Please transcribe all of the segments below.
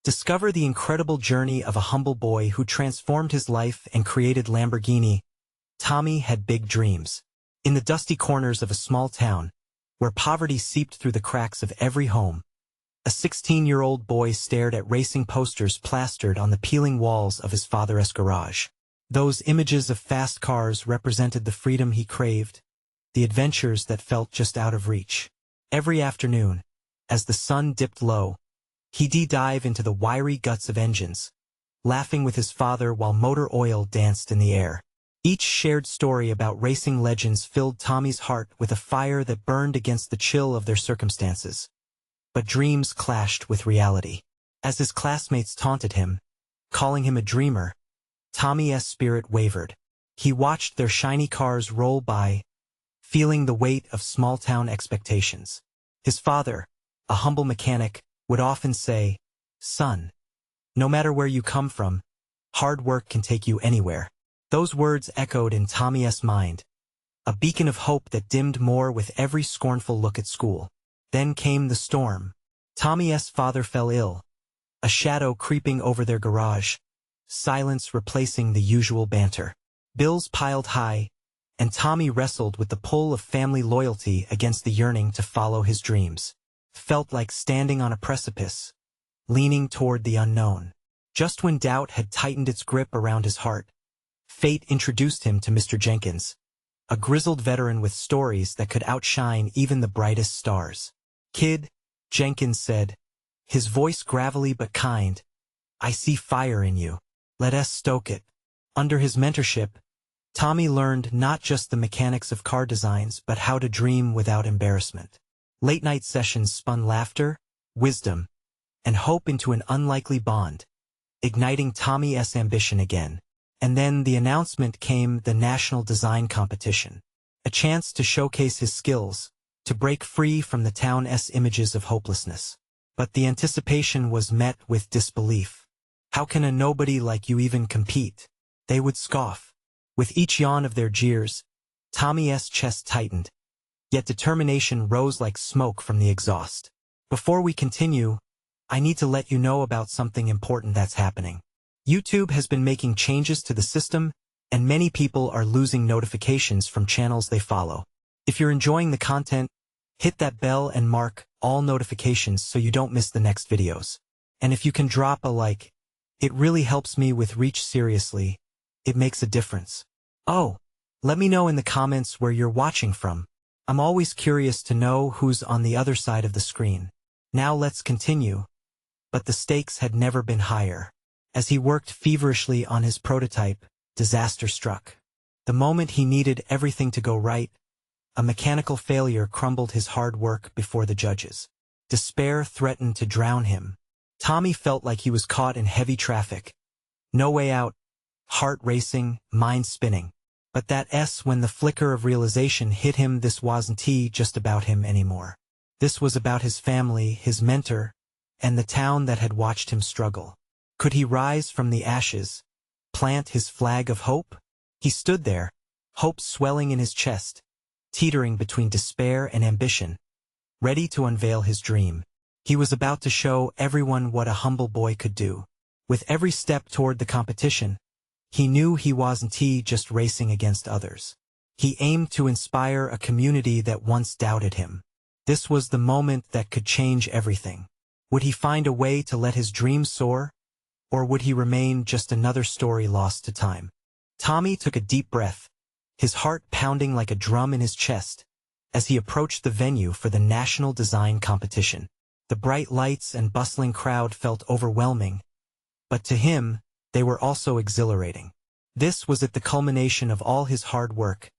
Discover the incredible journey of a humble boy who transformed his life and created Lamborghini. Tommy had big dreams. In the dusty corners of a small town, where poverty seeped through the cracks of every home, a 16-year-old boy stared at racing posters plastered on the peeling walls of his father's garage. Those images of fast cars represented the freedom he craved, the adventures that felt just out of reach. Every afternoon, as the sun dipped low, he'd dive into the wiry guts of engines, laughing with his father while motor oil danced in the air. Each shared story about racing legends filled Tommy's heart with a fire that burned against the chill of their circumstances. But dreams clashed with reality. As his classmates taunted him, calling him a dreamer, Tommy's spirit wavered. He watched their shiny cars roll by, feeling the weight of small-town expectations. His father, a humble mechanic, would often say, "Son, no matter where you come from, hard work can take you anywhere." Those words echoed in Tommy's mind, a beacon of hope that dimmed more with every scornful look at school. Then came the storm. Tommy's father fell ill, a shadow creeping over their garage, silence replacing the usual banter. Bills piled high, and Tommy wrestled with the pull of family loyalty against the yearning to follow his dreams. Felt like standing on a precipice, leaning toward the unknown. Just when doubt had tightened its grip around his heart, fate introduced him to Mr. Jenkins, a grizzled veteran with stories that could outshine even the brightest stars. "Kid," Jenkins said, his voice gravelly but kind, "I see fire in you. Let us stoke it." Under his mentorship, Tommy learned not just the mechanics of car designs but how to dream without embarrassment. Late-night sessions spun laughter, wisdom, and hope into an unlikely bond, igniting Tommy's ambition again. And then the announcement came: the National Design Competition. A chance to showcase his skills, to break free from the town's images of hopelessness. But the anticipation was met with disbelief. "How can a nobody like you even compete?" they would scoff. With each yawn of their jeers, Tommy's chest tightened, yet determination rose like smoke from the exhaust. Before we continue, I need to let you know about something important that's happening. YouTube has been making changes to the system, and many people are losing notifications from channels they follow. If you're enjoying the content, hit that bell and mark all notifications so you don't miss the next videos. And if you can drop a like, it really helps me with reach. Seriously, it makes a difference. Oh, let me know in the comments where you're watching from. I'm always curious to know who's on the other side of the screen. Now let's continue. But the stakes had never been higher. As he worked feverishly on his prototype, disaster struck. The moment he needed everything to go right, a mechanical failure crumbled his hard work before the judges. Despair threatened to drown him. Tommy felt like he was caught in heavy traffic. No way out, heart racing, mind spinning. But when the flicker of realization hit him, this wasn't just about him anymore. This was about his family, his mentor, and the town that had watched him struggle. Could he rise from the ashes, plant his flag of hope? He stood there, hope swelling in his chest, teetering between despair and ambition, ready to unveil his dream. He was about to show everyone what a humble boy could do. With every step toward the competition, he knew he wasn't just racing against others. He aimed to inspire a community that once doubted him. This was the moment that could change everything. Would he find a way to let his dream soar? Or would he remain just another story lost to time? Tommy took a deep breath, his heart pounding like a drum in his chest, as he approached the venue for the National Design Competition. The bright lights and bustling crowd felt overwhelming, but to him, they were also exhilarating. This was at the culmination of all his hard work,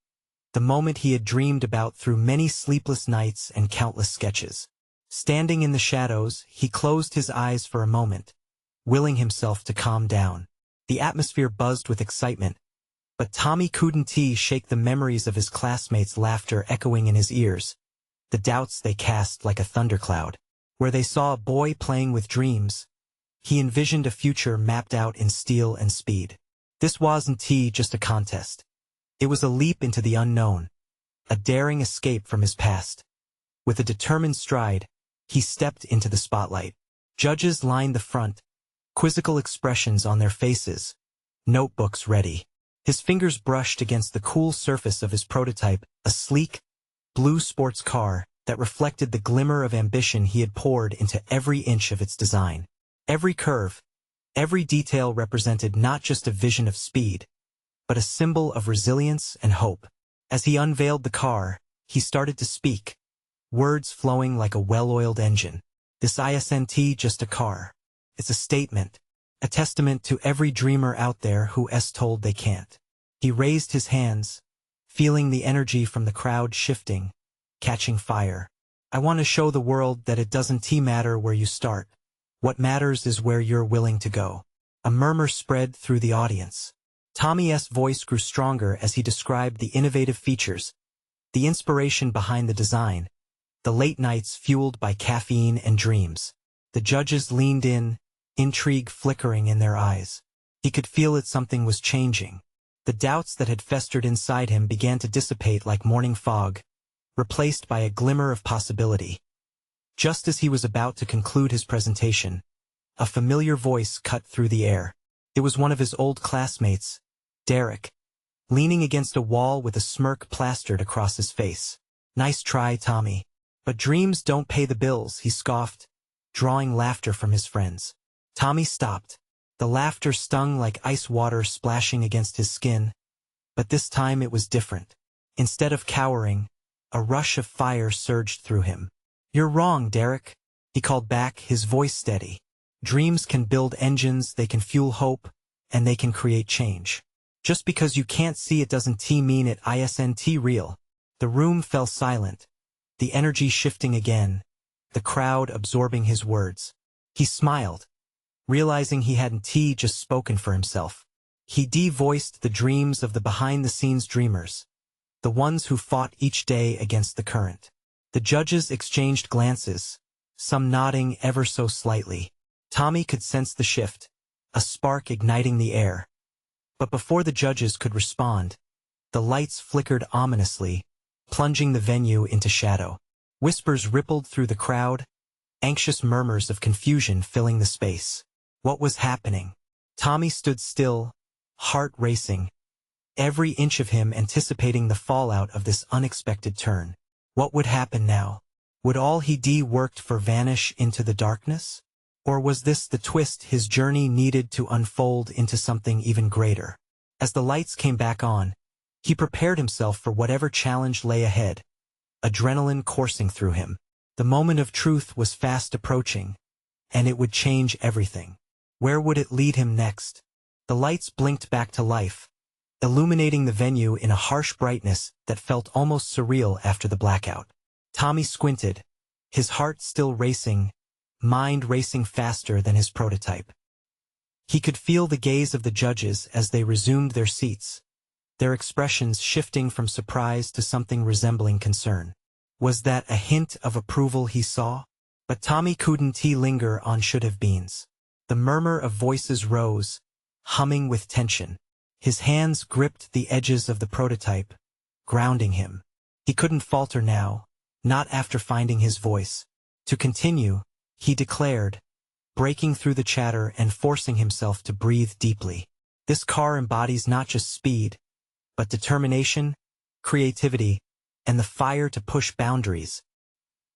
the moment he had dreamed about through many sleepless nights and countless sketches. Standing in the shadows, he closed his eyes for a moment, willing himself to calm down. The atmosphere buzzed with excitement, but Tommy couldn't shake the memories of his classmates' laughter echoing in his ears, the doubts they cast like a thundercloud. Where they saw a boy playing with dreams, he envisioned a future mapped out in steel and speed. This wasn't just a contest. It was a leap into the unknown, a daring escape from his past. With a determined stride, he stepped into the spotlight. Judges lined the front, quizzical expressions on their faces, notebooks ready. His fingers brushed against the cool surface of his prototype, a sleek, blue sports car that reflected the glimmer of ambition he had poured into every inch of its design. Every curve, every detail represented not just a vision of speed, but a symbol of resilience and hope. As he unveiled the car, he started to speak, words flowing like a well-oiled engine. This isn't just a car. It's a statement, a testament to every dreamer out there who's told they can't. He raised his hands, feeling the energy from the crowd shifting, catching fire. I want to show the world that it doesn't matter where you start. What matters is where you're willing to go. A murmur spread through the audience. Tommy's voice grew stronger as he described the innovative features, the inspiration behind the design, the late nights fueled by caffeine and dreams. The judges leaned in, intrigue flickering in their eyes. He could feel that something was changing. The doubts that had festered inside him began to dissipate like morning fog, replaced by a glimmer of possibility. Just as he was about to conclude his presentation, a familiar voice cut through the air. It was one of his old classmates, Derek, leaning against a wall with a smirk plastered across his face. "Nice try, Tommy. But dreams don't pay the bills," he scoffed, drawing laughter from his friends. Tommy stopped. The laughter stung like ice water splashing against his skin, but this time it was different. Instead of cowering, a rush of fire surged through him. "You're wrong, Derek," he called back, his voice steady. "Dreams can build engines, they can fuel hope, and they can create change. Just because you can't see it doesn't mean it isn't real." The room fell silent, the energy shifting again, the crowd absorbing his words. He smiled, realizing he hadn't just spoken for himself. He voiced the dreams of the behind-the-scenes dreamers, the ones who fought each day against the current. The judges exchanged glances, some nodding ever so slightly. Tommy could sense the shift, a spark igniting the air. But before the judges could respond, the lights flickered ominously, plunging the venue into shadow. Whispers rippled through the crowd, anxious murmurs of confusion filling the space. What was happening? Tommy stood still, heart racing, every inch of him anticipating the fallout of this unexpected turn. What would happen now? Would all he worked for vanish into the darkness? Or was this the twist his journey needed to unfold into something even greater? As the lights came back on, he prepared himself for whatever challenge lay ahead, adrenaline coursing through him. The moment of truth was fast approaching, and it would change everything. Where would it lead him next? The lights blinked back to life, illuminating the venue in a harsh brightness that felt almost surreal after the blackout. Tommy squinted, his heart still racing, mind racing faster than his prototype. He could feel the gaze of the judges as they resumed their seats, their expressions shifting from surprise to something resembling concern. Was that a hint of approval he saw? But Tommy couldn't linger on should-have-beens. The murmur of voices rose, humming with tension. His hands gripped the edges of the prototype, grounding him. He couldn't falter now, not after finding his voice. To continue, he declared, breaking through the chatter and forcing himself to breathe deeply. This car embodies not just speed, but determination, creativity, and the fire to push boundaries.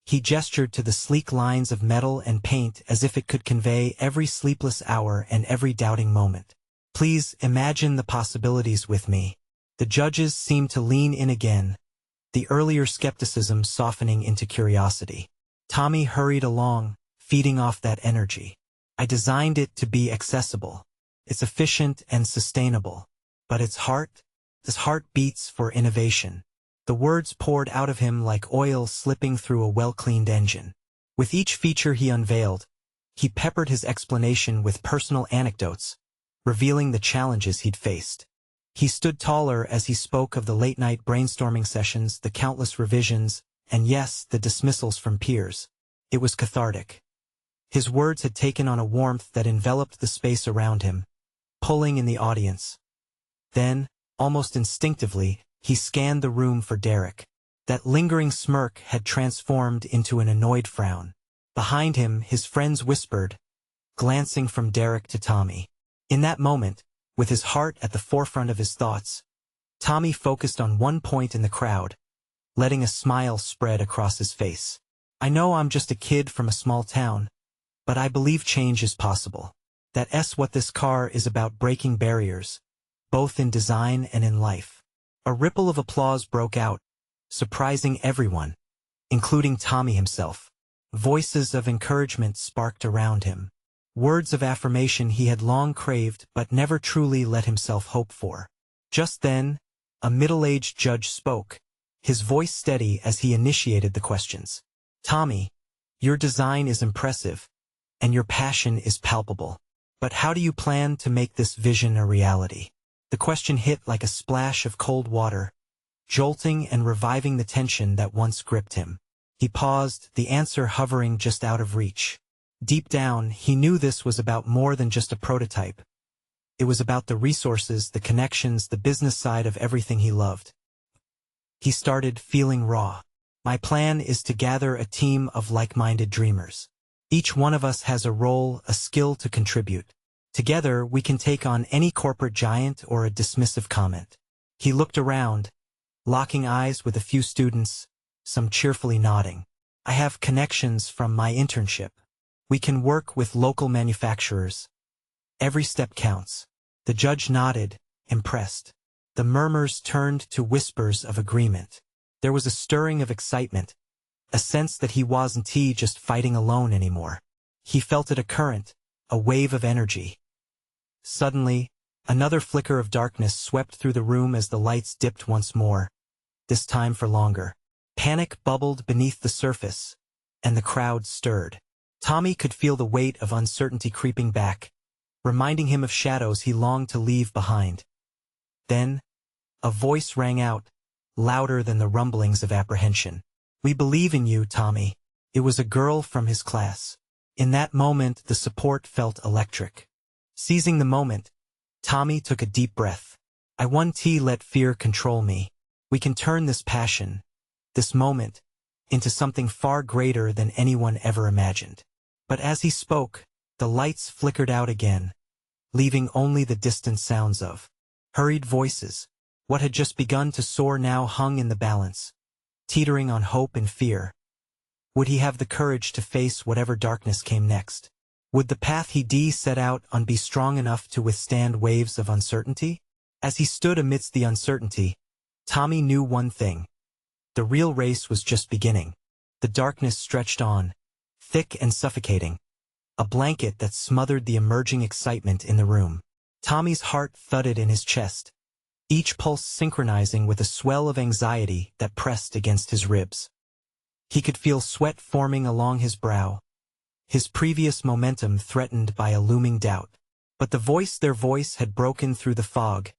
He gestured to the sleek lines of metal and paint as if it could convey every sleepless hour and every doubting moment. "Please imagine the possibilities with me." The judges seemed to lean in again, the earlier skepticism softening into curiosity. Tommy hurried along, feeding off that energy. "I designed it to be accessible. It's efficient and sustainable. But its heart beats for innovation." The words poured out of him like oil slipping through a well-cleaned engine. With each feature he unveiled, he peppered his explanation with personal anecdotes, revealing the challenges he'd faced. He stood taller as he spoke of the late-night brainstorming sessions, the countless revisions, and yes, the dismissals from peers. It was cathartic. His words had taken on a warmth that enveloped the space around him, pulling in the audience. Then, almost instinctively, he scanned the room for Derek. That lingering smirk had transformed into an annoyed frown. Behind him, his friends whispered, glancing from Derek to Tommy. In that moment, with his heart at the forefront of his thoughts, Tommy focused on one point in the crowd, letting a smile spread across his face. I know I'm just a kid from a small town, but I believe change is possible. That's what this car is about, breaking barriers, both in design and in life. A ripple of applause broke out, surprising everyone, including Tommy himself. Voices of encouragement sparked around him. Words of affirmation he had long craved but never truly let himself hope for. Just then, a middle-aged judge spoke, his voice steady as he initiated the questions. Tommy, your design is impressive, and your passion is palpable. But how do you plan to make this vision a reality? The question hit like a splash of cold water, jolting and reviving the tension that once gripped him. He paused, the answer hovering just out of reach. Deep down, he knew this was about more than just a prototype. It was about the resources, the connections, the business side of everything he loved. He started feeling raw. My plan is to gather a team of like-minded dreamers. Each one of us has a role, a skill to contribute. Together, we can take on any corporate giant or a dismissive comment. He looked around, locking eyes with a few students, some cheerfully nodding. I have connections from my internship. We can work with local manufacturers. Every step counts. The judge nodded, impressed. The murmurs turned to whispers of agreement. There was a stirring of excitement, a sense that he wasn't just fighting alone anymore. He felt it, a current, a wave of energy. Suddenly, another flicker of darkness swept through the room as the lights dipped once more, this time for longer. Panic bubbled beneath the surface, and the crowd stirred. Tommy could feel the weight of uncertainty creeping back, reminding him of shadows he longed to leave behind. Then, a voice rang out, louder than the rumblings of apprehension. We believe in you, Tommy. It was a girl from his class. In that moment, the support felt electric. Seizing the moment, Tommy took a deep breath. I won't let fear control me. We can turn this passion, this moment, into something far greater than anyone ever imagined. But as he spoke, the lights flickered out again, leaving only the distant sounds of hurried voices. What had just begun to soar now hung in the balance, teetering on hope and fear. Would he have the courage to face whatever darkness came next? Would the path he set out on be strong enough to withstand waves of uncertainty? As he stood amidst the uncertainty, Tommy knew one thing. The real race was just beginning. The darkness stretched on, thick and suffocating, a blanket that smothered the emerging excitement in the room. Tommy's heart thudded in his chest, each pulse synchronizing with a swell of anxiety that pressed against his ribs. He could feel sweat forming along his brow, his previous momentum threatened by a looming doubt. But their voice had broken through the fog,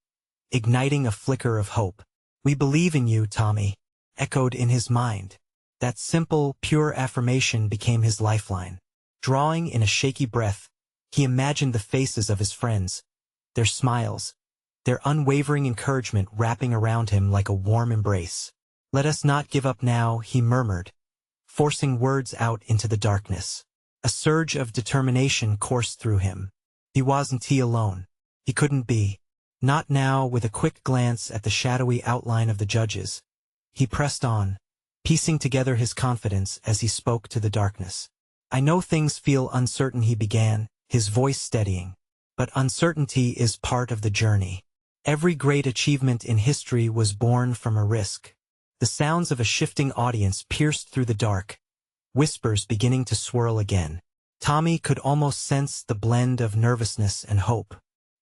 igniting a flicker of hope. We believe in you, Tommy, echoed in his mind. That simple, pure affirmation became his lifeline. Drawing in a shaky breath, he imagined the faces of his friends, their smiles, their unwavering encouragement wrapping around him like a warm embrace. Let us not give up now, he murmured, forcing words out into the darkness. A surge of determination coursed through him. He wasn't alone. He couldn't be. Not now. With a quick glance at the shadowy outline of the judges, he pressed on, piecing together his confidence as he spoke to the darkness. I know things feel uncertain, he began, his voice steadying. But uncertainty is part of the journey. Every great achievement in history was born from a risk. The sounds of a shifting audience pierced through the dark, whispers beginning to swirl again. Tommy could almost sense the blend of nervousness and hope.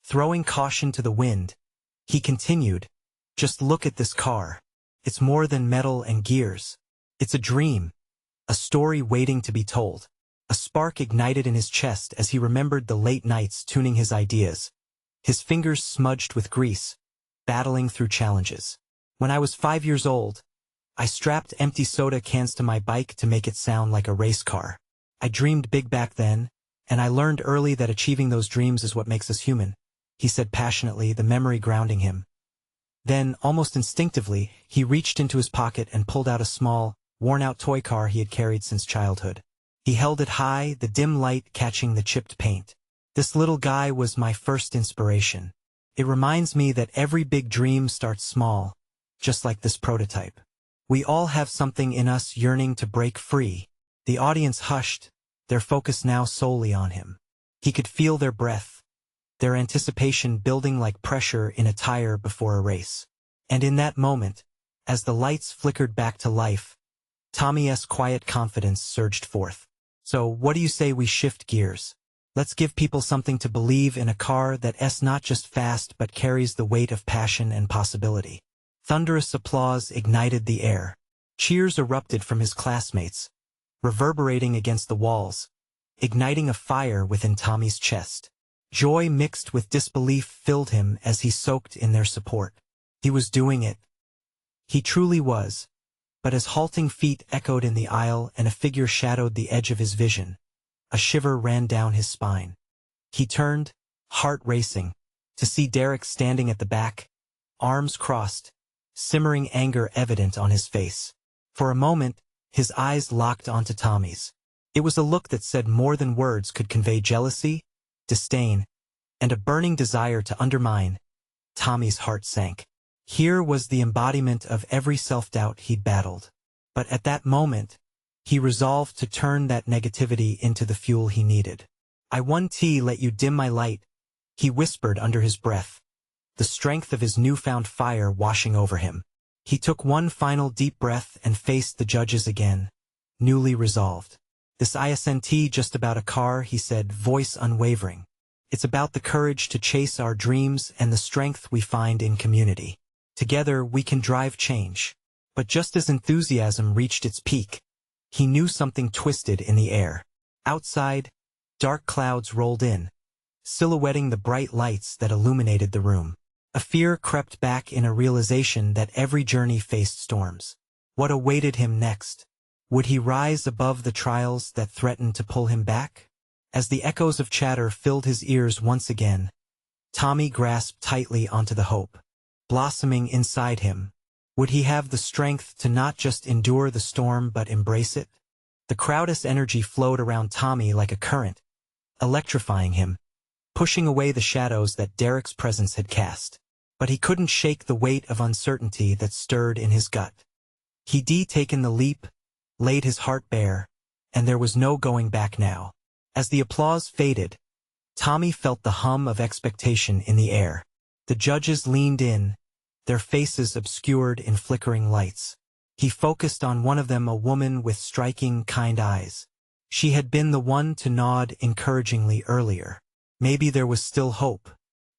Throwing caution to the wind, he continued, just look at this car. It's more than metal and gears. It's a dream, a story waiting to be told. A spark ignited in his chest as he remembered the late nights tuning his ideas, his fingers smudged with grease, battling through challenges. When I was 5 years old, I strapped empty soda cans to my bike to make it sound like a race car. I dreamed big back then, and I learned early that achieving those dreams is what makes us human, he said passionately, the memory grounding him. Then, almost instinctively, he reached into his pocket and pulled out a small, worn-out toy car he had carried since childhood. He held it high, the dim light catching the chipped paint. This little guy was my first inspiration. It reminds me that every big dream starts small, just like this prototype. We all have something in us yearning to break free. The audience hushed, their focus now solely on him. He could feel their breath, their anticipation building like pressure in a tire before a race. And in that moment, as the lights flickered back to life, Tommy's quiet confidence surged forth. So, what do you say we shift gears? Let's give people something to believe in, a car that's not just fast but carries the weight of passion and possibility. Thunderous applause ignited the air. Cheers erupted from his classmates, reverberating against the walls, igniting a fire within Tommy's chest. Joy mixed with disbelief filled him as he soaked in their support. He was doing it. He truly was. But as halting feet echoed in the aisle and a figure shadowed the edge of his vision, a shiver ran down his spine. He turned, heart racing, to see Derek standing at the back, arms crossed, simmering anger evident on his face. For a moment, his eyes locked onto Tommy's. It was a look that said more than words could convey: jealousy, disdain, and a burning desire to undermine. Tommy's heart sank. Here was the embodiment of every self-doubt he'd battled. But at that moment, he resolved to turn that negativity into the fuel he needed. "I won't let you dim my light," he whispered under his breath, the strength of his newfound fire washing over him. He took one final deep breath and faced the judges again, newly resolved. "This isn't just about a car," he said, voice unwavering. "It's about the courage to chase our dreams and the strength we find in community. Together we can drive change." But just as enthusiasm reached its peak, he knew something twisted in the air. Outside, dark clouds rolled in, silhouetting the bright lights that illuminated the room. A fear crept back in a realization that every journey faced storms. What awaited him next? Would he rise above the trials that threatened to pull him back? As the echoes of chatter filled his ears once again, Tommy grasped tightly onto the hope blossoming inside him. Would he have the strength to not just endure the storm but embrace it? The crowd's energy flowed around Tommy like a current, electrifying him, pushing away the shadows that Derek's presence had cast. But he couldn't shake the weight of uncertainty that stirred in his gut. He'd taken the leap, laid his heart bare, and there was no going back now. As the applause faded, Tommy felt the hum of expectation in the air. The judges leaned in, their faces obscured in flickering lights. He focused on one of them, a woman with striking, kind eyes. She had been the one to nod encouragingly earlier. Maybe there was still hope.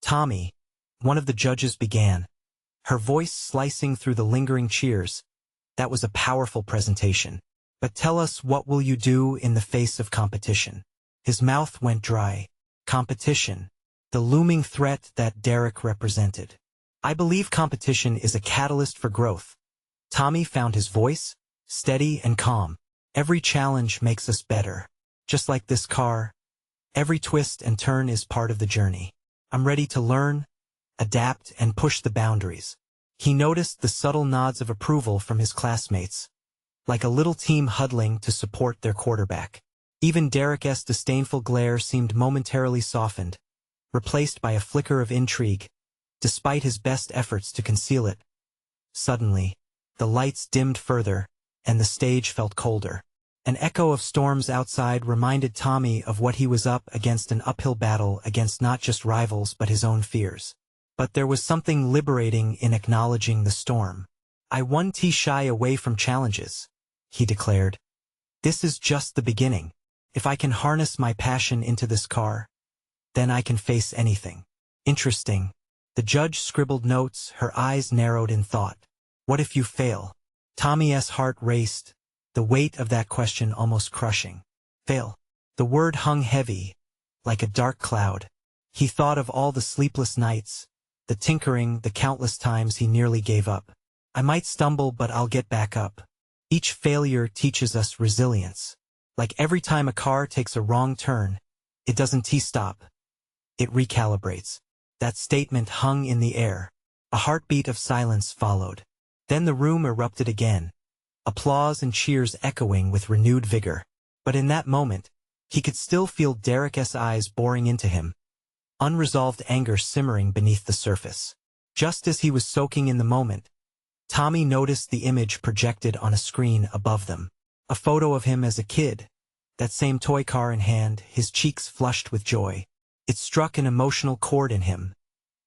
"Tommy," one of the judges began, her voice slicing through the lingering cheers. "That was a powerful presentation. But tell us, what will you do in the face of competition?" His mouth went dry. Competition. The looming threat that Derek represented. "I believe competition is a catalyst for growth." Tommy found his voice, steady and calm. "Every challenge makes us better. Just like this car, every twist and turn is part of the journey. I'm ready to learn, adapt, and push the boundaries." He noticed the subtle nods of approval from his classmates, like a little team huddling to support their quarterback. Even Derek's disdainful glare seemed momentarily softened, replaced by a flicker of intrigue, despite his best efforts to conceal it. Suddenly, the lights dimmed further, and the stage felt colder. An echo of storms outside reminded Tommy of what he was up against, an uphill battle against not just rivals but his own fears. But there was something liberating in acknowledging the storm. "I won't shy away from challenges," he declared. "This is just the beginning. If I can harness my passion into this car, then I can face anything." "Interesting." The judge scribbled notes, her eyes narrowed in thought. "What if you fail?" Tommy's heart raced, the weight of that question almost crushing. Fail. The word hung heavy, like a dark cloud. He thought of all the sleepless nights, the tinkering, the countless times he nearly gave up. "I might stumble, but I'll get back up." Each failure teaches us resilience. Like every time a car takes a wrong turn, it doesn't stop. It recalibrates. That statement hung in the air. A heartbeat of silence followed. Then the room erupted again, applause and cheers echoing with renewed vigor. But in that moment, he could still feel Derek's eyes boring into him, unresolved anger simmering beneath the surface. Just as he was soaking in the moment, Tommy noticed the image projected on a screen above them. A photo of him as a kid, that same toy car in hand, his cheeks flushed with joy. It struck an emotional chord in him,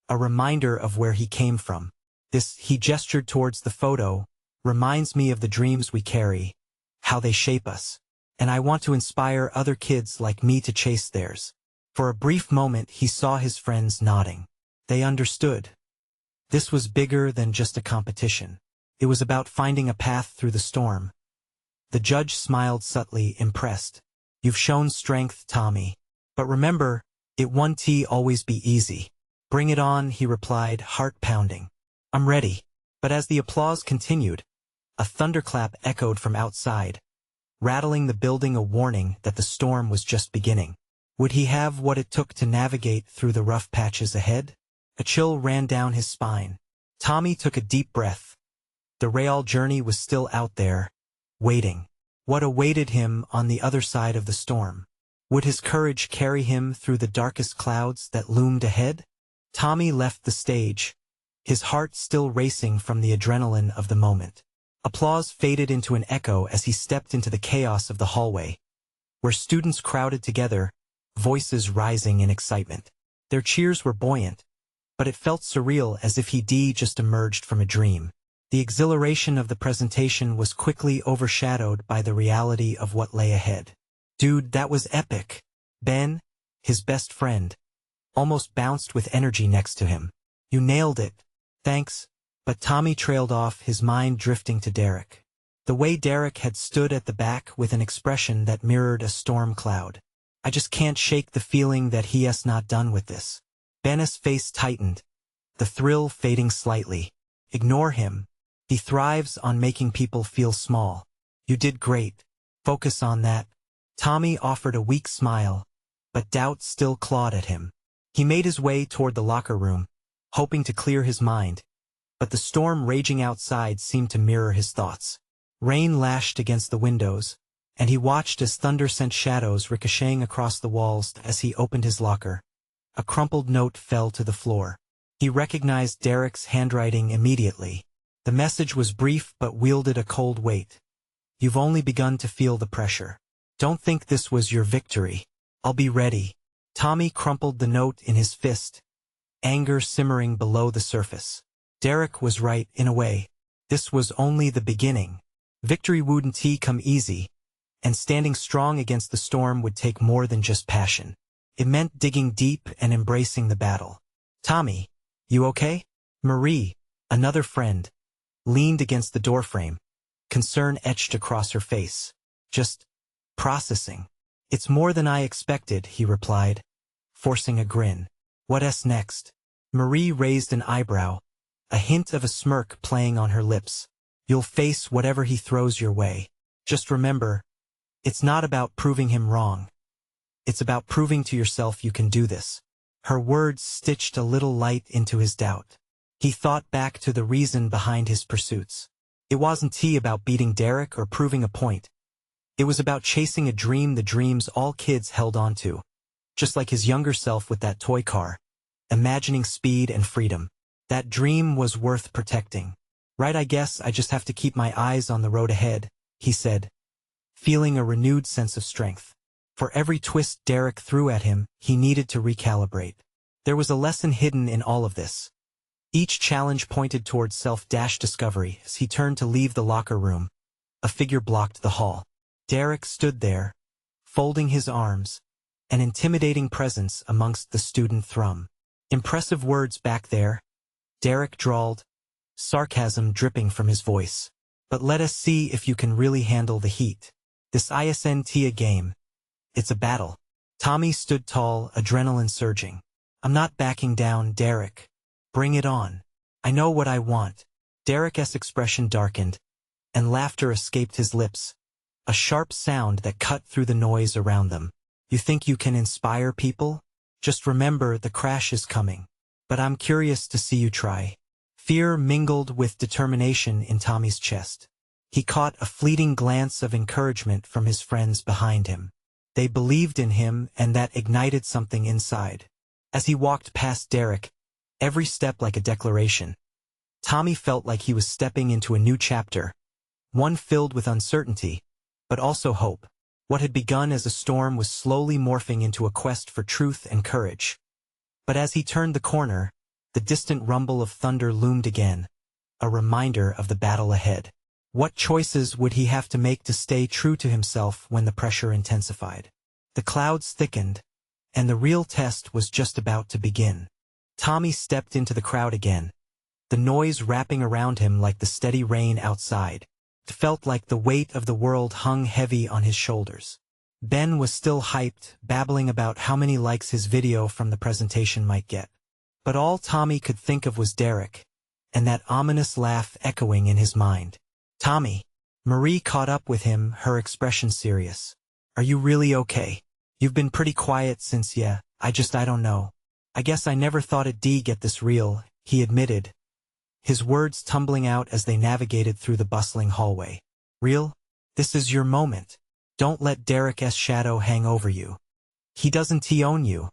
a reminder of where he came from. He gestured towards the photo, reminds me of the dreams we carry, how they shape us. And I want to inspire other kids like me to chase theirs. For a brief moment he saw his friends nodding. They understood. This was bigger than just a competition. It was about finding a path through the storm. The judge smiled subtly, impressed. You've shown strength, Tommy. But remember, it won't always be easy. Bring it on, he replied, heart pounding. I'm ready. But as the applause continued, a thunderclap echoed from outside, rattling the building, a warning that the storm was just beginning. Would he have what it took to navigate through the rough patches ahead? A chill ran down his spine. Tommy took a deep breath. The real journey was still out there, waiting. What awaited him on the other side of the storm? Would his courage carry him through the darkest clouds that loomed ahead? Tommy left the stage, his heart still racing from the adrenaline of the moment. Applause faded into an echo as he stepped into the chaos of the hallway, where students crowded together, voices rising in excitement. Their cheers were buoyant, but it felt surreal, as if he'd just emerged from a dream. The exhilaration of the presentation was quickly overshadowed by the reality of what lay ahead. Dude, that was epic. Ben, his best friend, almost bounced with energy next to him. You nailed it. Thanks. But Tommy trailed off, his mind drifting to Derek. The way Derek had stood at the back with an expression that mirrored a storm cloud. I just can't shake the feeling that he's not done with this. Ben's face tightened, the thrill fading slightly. Ignore him. He thrives on making people feel small. You did great. Focus on that. Tommy offered a weak smile, but doubt still clawed at him. He made his way toward the locker room, hoping to clear his mind, but the storm raging outside seemed to mirror his thoughts. Rain lashed against the windows, and he watched as thunder sent shadows ricocheting across the walls. As he opened his locker, a crumpled note fell to the floor. He recognized Derek's handwriting immediately. The message was brief but wielded a cold weight. You've only begun to feel the pressure. Don't think this was your victory. I'll be ready. Tommy crumpled the note in his fist, anger simmering below the surface. Derek was right, in a way. This was only the beginning. Victory wouldn't come easy, and standing strong against the storm would take more than just passion. It meant digging deep and embracing the battle. Tommy, you okay? Marie, another friend, leaned against the doorframe, concern etched across her face. Just processing. It's more than I expected, he replied, forcing a grin. What's next? Marie raised an eyebrow, a hint of a smirk playing on her lips. You'll face whatever he throws your way. Just remember, it's not about proving him wrong. It's about proving to yourself you can do this. Her words stitched a little light into his doubt. He thought back to the reason behind his pursuits. It wasn't about beating Derek or proving a point. It was about chasing a dream, the dreams all kids held on to. Just like his younger self with that toy car, imagining speed and freedom. That dream was worth protecting. Right, I guess I just have to keep my eyes on the road ahead, he said, feeling a renewed sense of strength. For every twist Derek threw at him, he needed to recalibrate. There was a lesson hidden in all of this. Each challenge pointed towards self-discovery. As he turned to leave the locker room, a figure blocked the hall. Derek stood there, folding his arms, an intimidating presence amongst the student thrum. Impressive words back there, Derek drawled, sarcasm dripping from his voice. But let us see if you can really handle the heat. This isn't a game. It's a battle. Tommy stood tall, adrenaline surging. I'm not backing down, Derek. Bring it on. I know what I want. Derek's expression darkened, and laughter escaped his lips, a sharp sound that cut through the noise around them. You think you can inspire people? Just remember the crash is coming. But I'm curious to see you try. Fear mingled with determination in Tommy's chest. He caught a fleeting glance of encouragement from his friends behind him. They believed in him, and that ignited something inside. As he walked past Derek, every step like a declaration, Tommy felt like he was stepping into a new chapter, one filled with uncertainty, but also hope. What had begun as a storm was slowly morphing into a quest for truth and courage. But as he turned the corner, the distant rumble of thunder loomed again, a reminder of the battle ahead. What choices would he have to make to stay true to himself when the pressure intensified? The clouds thickened, and the real test was just about to begin. Tommy stepped into the crowd again, the noise wrapping around him like the steady rain outside. It felt like the weight of the world hung heavy on his shoulders. Ben was still hyped, babbling about how many likes his video from the presentation might get. But all Tommy could think of was Derek, and that ominous laugh echoing in his mind. "Tommy." Marie caught up with him, her expression serious. "Are you really okay? You've been pretty quiet since I don't know. I guess I never thought it'd get this real," he admitted, his words tumbling out as they navigated through the bustling hallway. "Real? This is your moment. Don't let Derek's shadow hang over you. He doesn't own you,"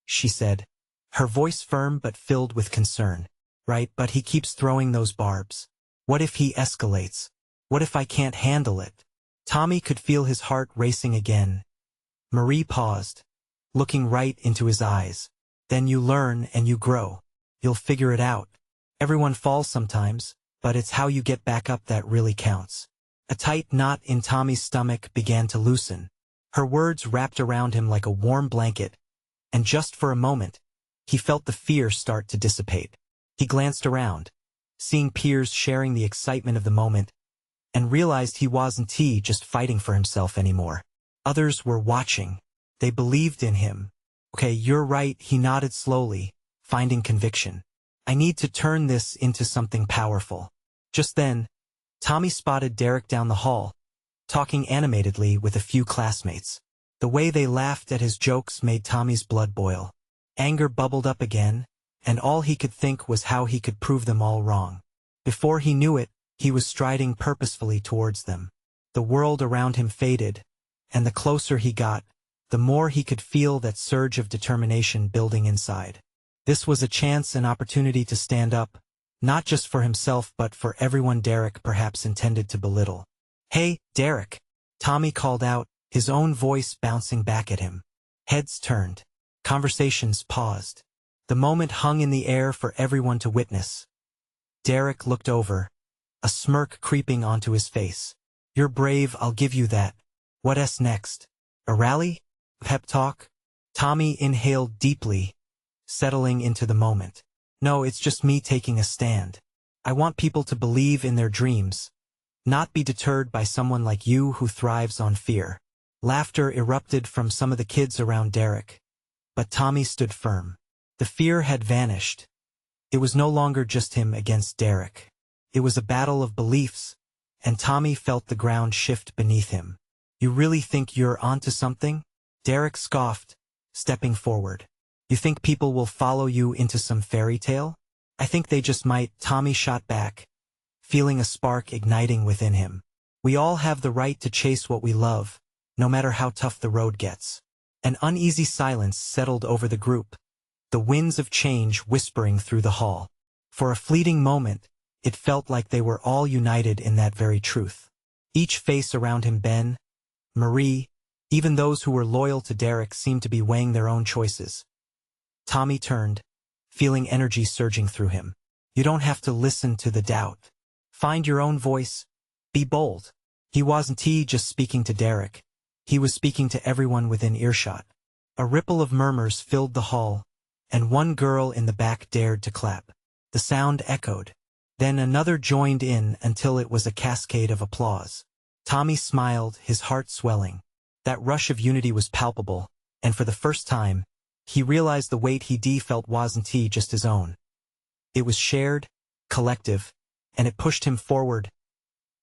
she said, her voice firm but filled with concern. "Right, but he keeps throwing those barbs. What if he escalates? What if I can't handle it?" Tommy could feel his heart racing again. Marie paused, looking right into his eyes. "Then you learn and you grow. You'll figure it out. Everyone falls sometimes, but it's how you get back up that really counts." A tight knot in Tommy's stomach began to loosen. Her words wrapped around him like a warm blanket, and just for a moment, he felt the fear start to dissipate. He glanced around, seeing peers sharing the excitement of the moment, and realized he wasn't just fighting for himself anymore. Others were watching. They believed in him. "Okay, you're right," he nodded slowly, finding conviction. "I need to turn this into something powerful." Just then, Tommy spotted Derek down the hall, talking animatedly with a few classmates. The way they laughed at his jokes made Tommy's blood boil. Anger bubbled up again, and all he could think was how he could prove them all wrong. Before he knew it, he was striding purposefully towards them. The world around him faded, and the closer he got, the more he could feel that surge of determination building inside. This was a chance, an opportunity to stand up, not just for himself but for everyone Derek perhaps intended to belittle. "Hey, Derek," Tommy called out, his own voice bouncing back at him. Heads turned. Conversations paused. The moment hung in the air for everyone to witness. Derek looked over, a smirk creeping onto his face. "You're brave, I'll give you that. What's next? A rally? Pep talk?" Tommy inhaled deeply, settling into the moment. "No, it's just me taking a stand. I want people to believe in their dreams, not be deterred by someone like you who thrives on fear." Laughter erupted from some of the kids around Derek, but Tommy stood firm. The fear had vanished. It was no longer just him against Derek. It was a battle of beliefs, and Tommy felt the ground shift beneath him. "You really think you're onto something?" Derek scoffed, stepping forward. "You think people will follow you into some fairy tale?" "I think they just might," Tommy shot back, feeling a spark igniting within him. "We all have the right to chase what we love, no matter how tough the road gets." An uneasy silence settled over the group, the winds of change whispering through the hall. For a fleeting moment, it felt like they were all united in that very truth. Each face around him, Ben, Marie, even those who were loyal to Derek, seemed to be weighing their own choices. Tommy turned, feeling energy surging through him. "You don't have to listen to the doubt. Find your own voice. Be bold." He wasn't just speaking to Derek. He was speaking to everyone within earshot. A ripple of murmurs filled the hall, and one girl in the back dared to clap. The sound echoed. Then another joined in until it was a cascade of applause. Tommy smiled, his heart swelling. That rush of unity was palpable, and for the first time, he realized the weight he felt wasn't just his own. It was shared, collective, and it pushed him forward.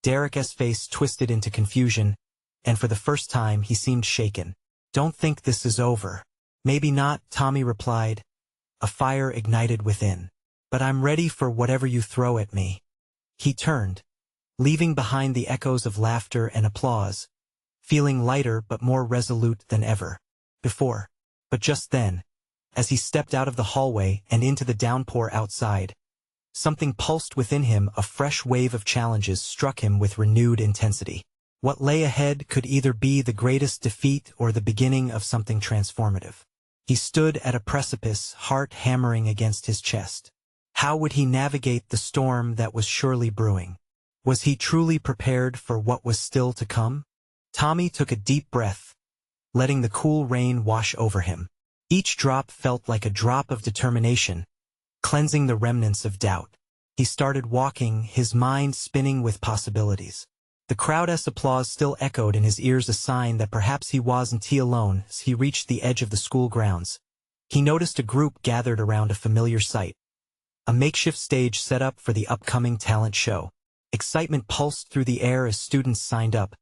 Derek's face twisted into confusion, and for the first time he seemed shaken. "Don't think this is over." "Maybe not," Tommy replied, a fire ignited within. "But I'm ready for whatever you throw at me." He turned, leaving behind the echoes of laughter and applause, feeling lighter but more resolute than ever before. But just then, as he stepped out of the hallway and into the downpour outside, something pulsed within him. A fresh wave of challenges struck him with renewed intensity. What lay ahead could either be the greatest defeat or the beginning of something transformative. He stood at a precipice, heart hammering against his chest. How would he navigate the storm that was surely brewing? Was he truly prepared for what was still to come? Tommy took a deep breath, letting the cool rain wash over him. Each drop felt like a drop of determination, cleansing the remnants of doubt. He started walking, his mind spinning with possibilities. The crowd's applause still echoed in his ears, a sign that perhaps he wasn't alone. As he reached the edge of the school grounds, he noticed a group gathered around a familiar sight. A makeshift stage set up for the upcoming talent show. Excitement pulsed through the air as students signed up,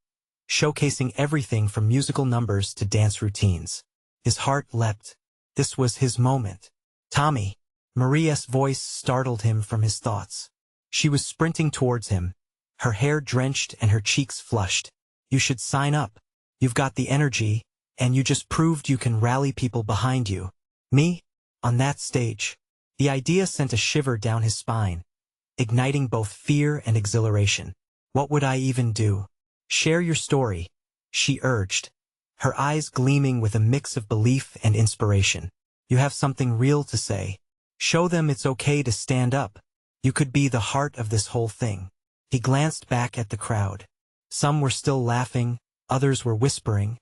showcasing everything from musical numbers to dance routines. His heart leapt. This was his moment. Tommy! Maria's voice startled him from his thoughts. She was sprinting towards him, her hair drenched and her cheeks flushed. You should sign up. You've got the energy, and you just proved you can rally people behind you. Me? On that stage? The idea sent a shiver down his spine, igniting both fear and exhilaration. What would I even do? Share your story, she urged, her eyes gleaming with a mix of belief and inspiration. You have something real to say. Show them it's okay to stand up. You could be the heart of this whole thing. He glanced back at the crowd. Some were still laughing, others were whispering,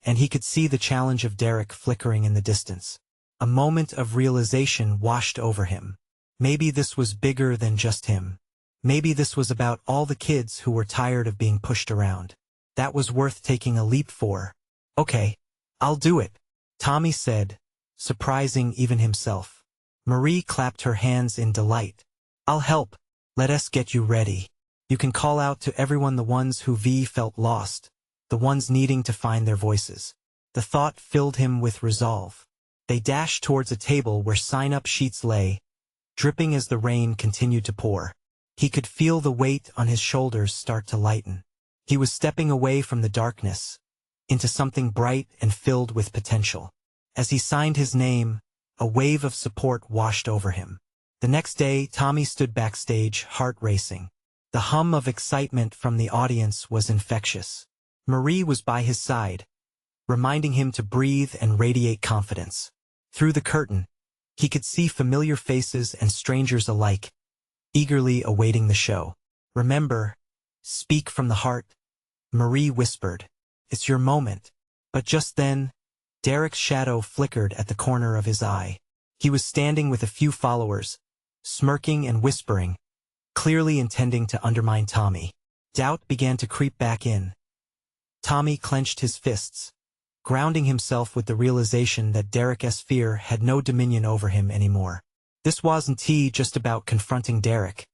and he could see the challenge of Derek flickering in the distance. A moment of realization washed over him. Maybe this was bigger than just him. Maybe this was about all the kids who were tired of being pushed around. That was worth taking a leap for. Okay, I'll do it, Tommy said, surprising even himself. Marie clapped her hands in delight. I'll help. Let us get you ready. You can call out to everyone, the ones who felt lost, the ones needing to find their voices. The thought filled him with resolve. They dashed towards a table where sign-up sheets lay, dripping as the rain continued to pour. He could feel the weight on his shoulders start to lighten. He was stepping away from the darkness, into something bright and filled with potential. As he signed his name, a wave of support washed over him. The next day, Tommy stood backstage, heart racing. The hum of excitement from the audience was infectious. Marie was by his side, reminding him to breathe and radiate confidence. Through the curtain, he could see familiar faces and strangers alike, eagerly awaiting the show. Remember, speak from the heart, Marie whispered. It's your moment. But just then, Derek's shadow flickered at the corner of his eye. He was standing with a few followers, smirking and whispering, clearly intending to undermine Tommy. Doubt began to creep back in. Tommy clenched his fists, grounding himself with the realization that Derek's fear had no dominion over him anymore. This wasn't just about confronting Derek.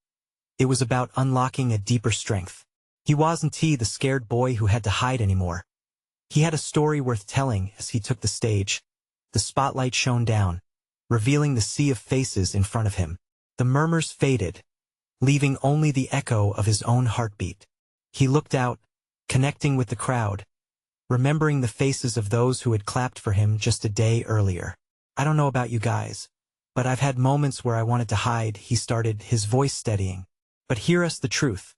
It was about unlocking a deeper strength. He wasn't the scared boy who had to hide anymore. He had a story worth telling. As he took the stage, the spotlight shone down, revealing the sea of faces in front of him. The murmurs faded, leaving only the echo of his own heartbeat. He looked out, connecting with the crowd, remembering the faces of those who had clapped for him just a day earlier. I don't know about you guys, but I've had moments where I wanted to hide, he started, his voice steadying. But hear us the truth.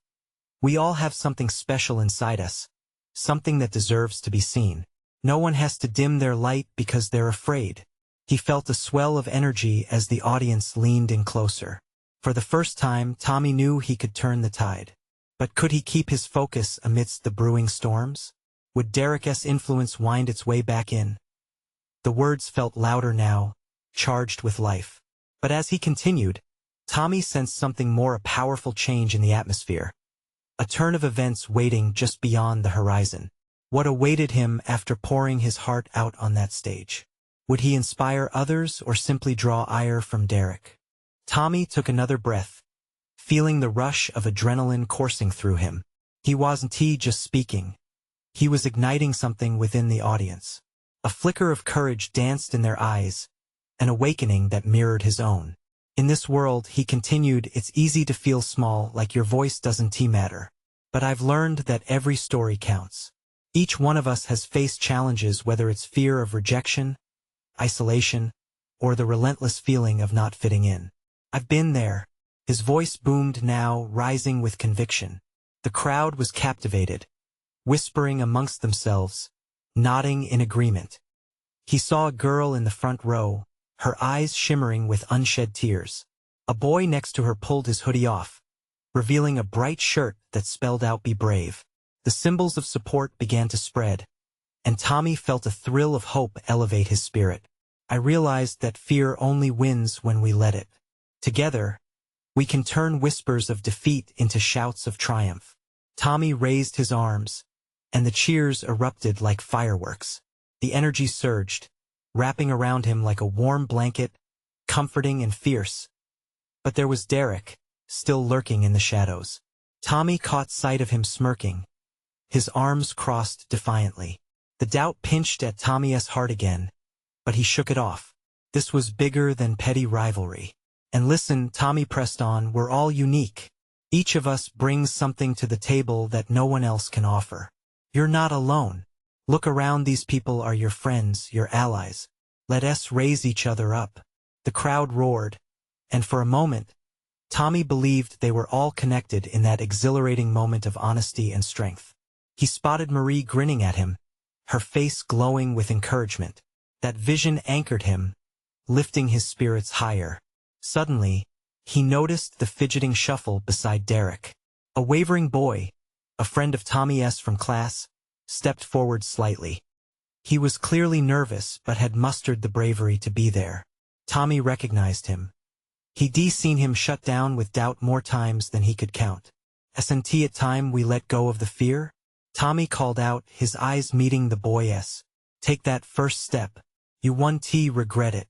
We all have something special inside us, something that deserves to be seen. No one has to dim their light because they're afraid. He felt a swell of energy as the audience leaned in closer. For the first time, Tommy knew he could turn the tide. But could he keep his focus amidst the brewing storms? Would Derek's influence wind its way back in? The words felt louder now, charged with life. But as he continued, Tommy sensed something more, a powerful change in the atmosphere. A turn of events waiting just beyond the horizon. What awaited him after pouring his heart out on that stage? Would he inspire others or simply draw ire from Derek? Tommy took another breath, feeling the rush of adrenaline coursing through him. He wasn't just speaking. He was igniting something within the audience. A flicker of courage danced in their eyes, an awakening that mirrored his own. In this world, he continued, it's easy to feel small, like your voice doesn't matter. But I've learned that every story counts. Each one of us has faced challenges, whether it's fear of rejection, isolation, or the relentless feeling of not fitting in. I've been there. His voice boomed now, rising with conviction. The crowd was captivated, whispering amongst themselves, nodding in agreement. He saw a girl in the front row, her eyes shimmering with unshed tears. A boy next to her pulled his hoodie off, revealing a bright shirt that spelled out "Be Brave." The symbols of support began to spread, and Tommy felt a thrill of hope elevate his spirit. I realized that fear only wins when we let it. Together, we can turn whispers of defeat into shouts of triumph. Tommy raised his arms, and the cheers erupted like fireworks. The energy surged, wrapping around him like a warm blanket, comforting and fierce. But there was Derek, still lurking in the shadows. Tommy caught sight of him smirking, his arms crossed defiantly. The doubt pinched at Tommy's heart again, but he shook it off. This was bigger than petty rivalry. And listen, Tommy pressed on, we're all unique. Each of us brings something to the table that no one else can offer. You're not alone. Look around, these people are your friends, your allies. Let us raise each other up. The crowd roared, and for a moment, Tommy believed they were all connected in that exhilarating moment of honesty and strength. He spotted Marie grinning at him, her face glowing with encouragement. That vision anchored him, lifting his spirits higher. Suddenly, he noticed the fidgeting shuffle beside Derek. A wavering boy, a friend of Tommy's from class, stepped forward slightly. He was clearly nervous but had mustered the bravery to be there. Tommy recognized him. He'd seen him shut down with doubt more times than he could count. "Isn't it time we let go of the fear?" Tommy called out, his eyes meeting the boy's. "Take that first step. You won't regret it.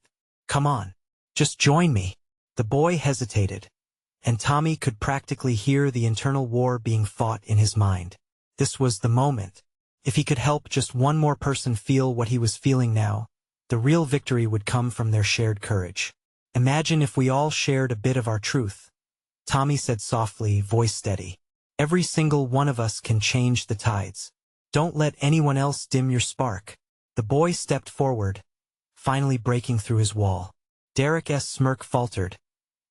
Come on. Just join me." The boy hesitated, and Tommy could practically hear the internal war being fought in his mind. This was the moment. If he could help just one more person feel what he was feeling now, the real victory would come from their shared courage. "Imagine if we all shared a bit of our truth," Tommy said softly, voice steady. "Every single one of us can change the tides. Don't let anyone else dim your spark." The boy stepped forward, finally breaking through his wall. Derek's smirk faltered,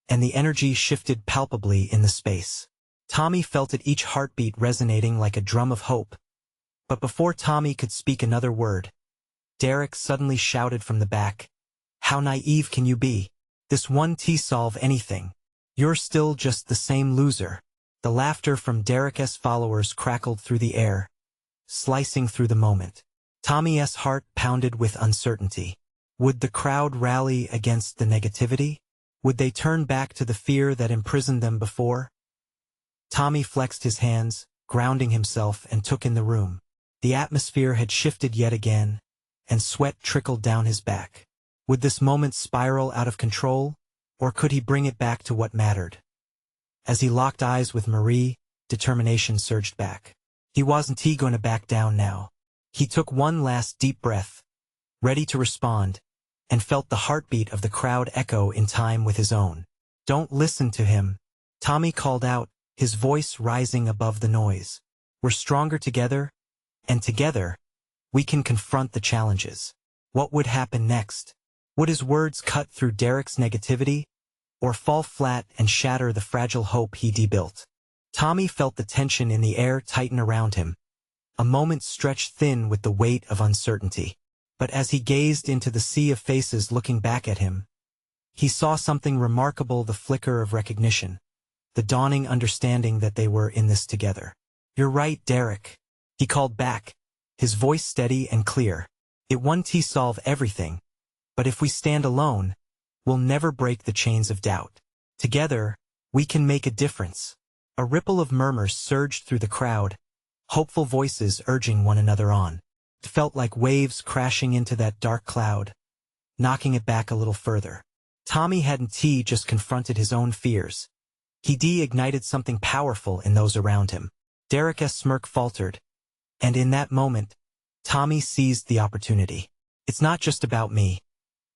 and the energy shifted palpably in the space. Tommy felt it, each heartbeat resonating like a drum of hope. But before Tommy could speak another word, Derek suddenly shouted from the back, "How naive can you be? This won't solve anything. You're still just the same loser." The laughter from Derek's followers crackled through the air, slicing through the moment. Tommy's heart pounded with uncertainty. Would the crowd rally against the negativity? Would they turn back to the fear that imprisoned them before? Tommy flexed his hands, grounding himself, and took in the room. The atmosphere had shifted yet again, and sweat trickled down his back. Would this moment spiral out of control, or could he bring it back to what mattered? As he locked eyes with Marie, determination surged back. He wasn't going to back down now. He took one last deep breath, ready to respond, and felt the heartbeat of the crowd echo in time with his own. "Don't listen to him," Tommy called out, his voice rising above the noise. "We're stronger together, and together, we can confront the challenges." What would happen next? Would his words cut through Derek's negativity, or fall flat and shatter the fragile hope he'd built? Tommy felt the tension in the air tighten around him, a moment stretched thin with the weight of uncertainty. But as he gazed into the sea of faces looking back at him, he saw something remarkable, the flicker of recognition, the dawning understanding that they were in this together. "You're right, Derek," he called back, his voice steady and clear. "It won't solve everything, but if we stand alone, we'll never break the chains of doubt. Together, we can make a difference." A ripple of murmurs surged through the crowd, hopeful voices urging one another on. It felt like waves crashing into that dark cloud, knocking it back a little further. Tommy hadn't just confronted his own fears. He'd ignited something powerful in those around him. Derek's smirk faltered, and in that moment, Tommy seized the opportunity. "It's not just about me.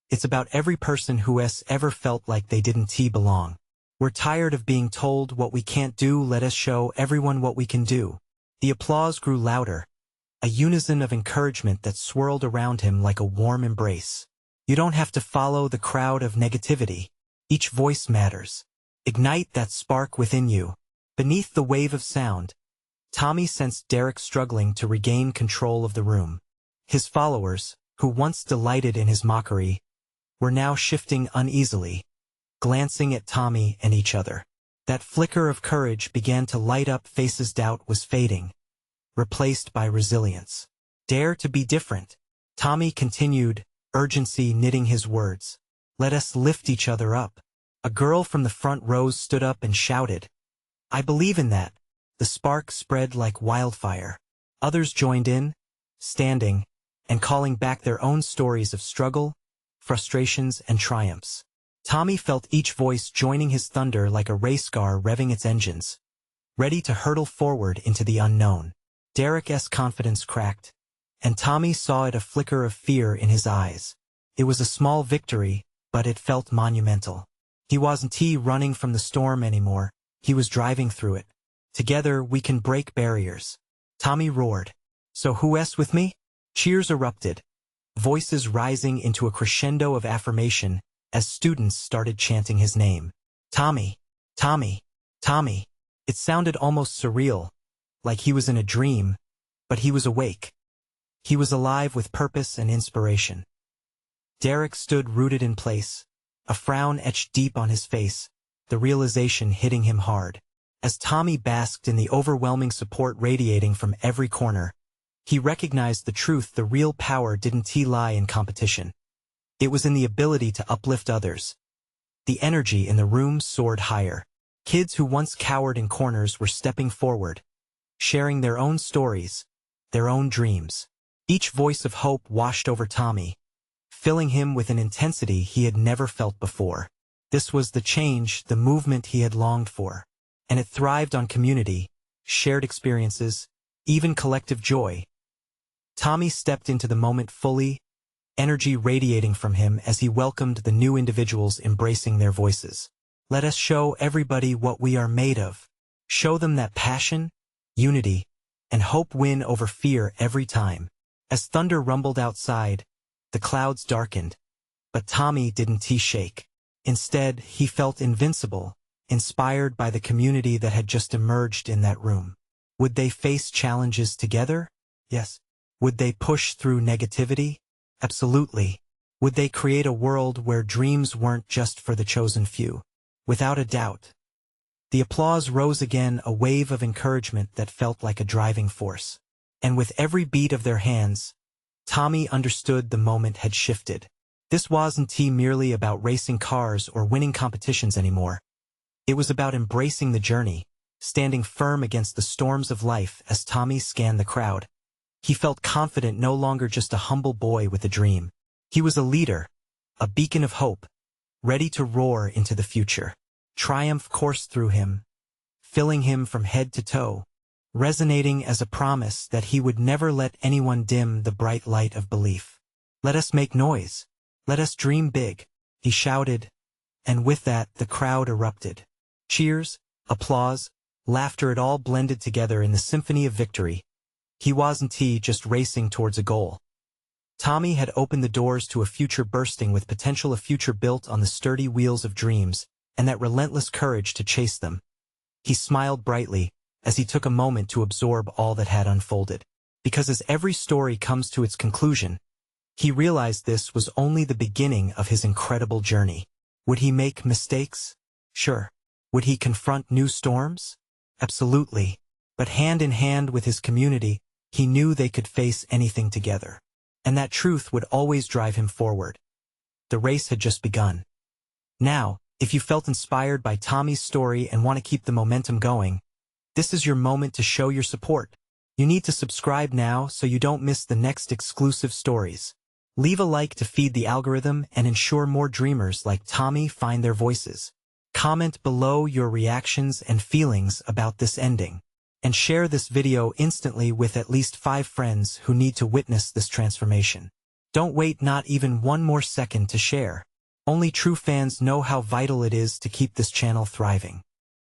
It's about every person who has ever felt like they didn't belong. We're tired of being told what we can't do, let us show everyone what we can do. The applause grew louder, a unison of encouragement that swirled around him like a warm embrace. You don't have to follow the crowd of negativity. Each voice matters. Ignite that spark within you. Beneath the wave of sound, Tommy sensed Derek struggling to regain control of the room. His followers, who once delighted in his mockery, were now shifting uneasily, glancing at Tommy and each other. That flicker of courage began to light up faces. Doubt was fading, replaced by resilience. Dare to be different, Tommy continued, urgency knitting his words. Let us lift each other up. A girl from the front rows stood up and shouted, I believe in that. The spark spread like wildfire. Others joined in, standing, and calling back their own stories of struggle, frustrations, and triumphs. Tommy felt each voice joining his thunder like a race car revving its engines, ready to hurtle forward into the unknown. Derek's confidence cracked, and Tommy saw it, a flicker of fear in his eyes. It was a small victory, but it felt monumental. He wasn't running from the storm anymore, he was driving through it. Together we can break barriers. Tommy roared. So who's with me? Cheers erupted, voices rising into a crescendo of affirmation as students started chanting his name. Tommy, Tommy, Tommy. It sounded almost surreal, like he was in a dream, but he was awake. He was alive with purpose and inspiration. Derek stood rooted in place, a frown etched deep on his face, the realization hitting him hard. As Tommy basked in the overwhelming support radiating from every corner, he recognized the truth: the real power didn't lie in competition. It was in the ability to uplift others. The energy in the room soared higher. Kids who once cowered in corners were stepping forward, sharing their own stories, their own dreams. Each voice of hope washed over Tommy, filling him with an intensity he had never felt before. This was the change, the movement he had longed for. And it thrived on community, shared experiences, even collective joy. Tommy stepped into the moment fully, energy radiating from him as he welcomed the new individuals embracing their voices. Let us show everybody what we are made of. Show them that passion, unity, and hope win over fear every time. As thunder rumbled outside, the clouds darkened, but Tommy didn't shake. Instead, he felt invincible, inspired by the community that had just emerged in that room. Would they face challenges together? Yes. Would they push through negativity? Absolutely. Would they create a world where dreams weren't just for the chosen few? Without a doubt. The applause rose again, a wave of encouragement that felt like a driving force. And with every beat of their hands, Tommy understood the moment had shifted. This wasn't merely about racing cars or winning competitions anymore. It was about embracing the journey, standing firm against the storms of life. As Tommy scanned the crowd, he felt confident, no longer just a humble boy with a dream. He was a leader, a beacon of hope, ready to roar into the future. Triumph coursed through him, filling him from head to toe, resonating as a promise that he would never let anyone dim the bright light of belief. Let us make noise. Let us dream big, he shouted, and with that the crowd erupted. Cheers, applause, laughter, it all blended together in the symphony of victory. He wasn't just racing towards a goal. Tommy had opened the doors to a future bursting with potential, a future built on the sturdy wheels of dreams, and that relentless courage to chase them. He smiled brightly as he took a moment to absorb all that had unfolded. Because as every story comes to its conclusion, he realized this was only the beginning of his incredible journey. Would he make mistakes? Sure. Would he confront new storms? Absolutely. But hand in hand with his community, he knew they could face anything together. And that truth would always drive him forward. The race had just begun. Now, if you felt inspired by Tommy's story and want to keep the momentum going, this is your moment to show your support. You need to subscribe now so you don't miss the next exclusive stories. Leave a like to feed the algorithm and ensure more dreamers like Tommy find their voices. Comment below your reactions and feelings about this ending. And share this video instantly with at least 5 friends who need to witness this transformation. Don't wait not even one more second to share. Only true fans know how vital it is to keep this channel thriving.